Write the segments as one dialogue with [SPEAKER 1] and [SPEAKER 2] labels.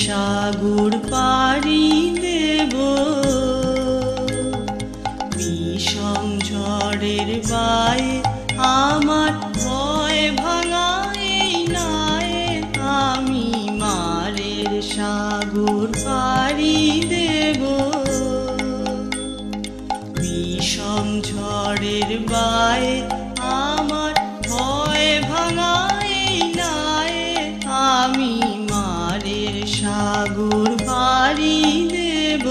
[SPEAKER 1] সাগর পাড়ি দেব বিষম ঝড়ের বায়ে আমার ভয় ভাঙাই নাই আমি মারের সাগর পাড়ি দেব বিষম ঝড়ের বায়ে আমার ভয় ভাঙাই নাই আমি সাগর পাড়ি দেব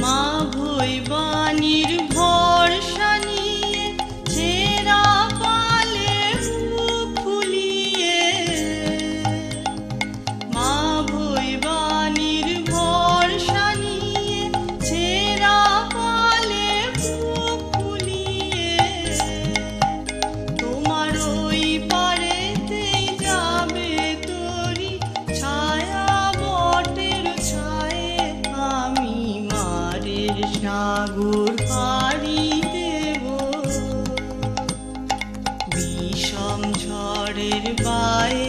[SPEAKER 1] মা ভৈবানীর ভরসা সাগর পাড়ি দেব বিষম ঝড়ের বায়ে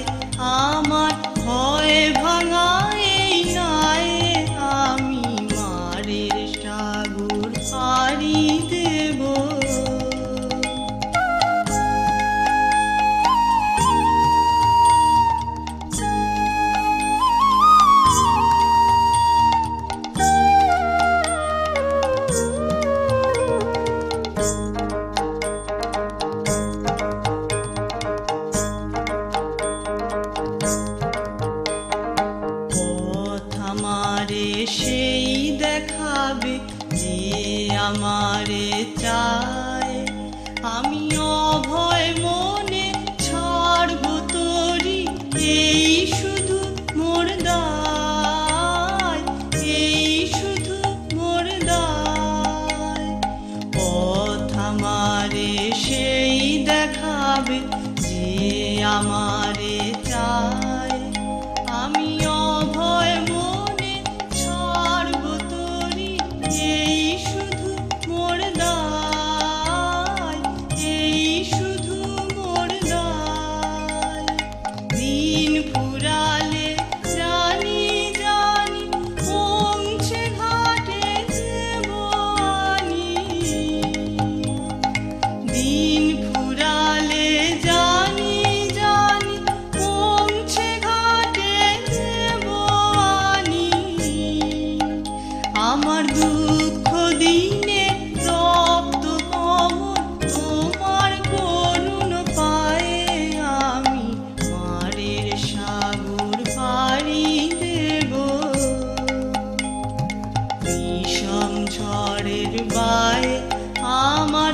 [SPEAKER 1] আমার ভয় ভাঙাই নাই আমি মারের সাগর পাড়ি দেব আমারে সেই দেখাবে যে আমারে চায় আমি অভয় মনে ছাড়ব তোরি এই শুধু মোর দায় এই শুধু মোর দায় পথ আমারে সেই দেখাবে যে আমারে চায় আমি অভয় মনে ছাড়ব তোরি এই শুধু মোর দায় এই শুধু মোর দায় দিন ফুরালে জানি জানি পৌঁছে ঘাটে দেব আনি দিন ফুরালে জানি জানি পৌঁছে ঘাটে দেব আনি আমার দুঃখ দিনে রক্ত কমল তোমার করুণ পায়ে আমি মারের সাগর পাড়ি দেব বিষম ঝড়ের বায়ে আমার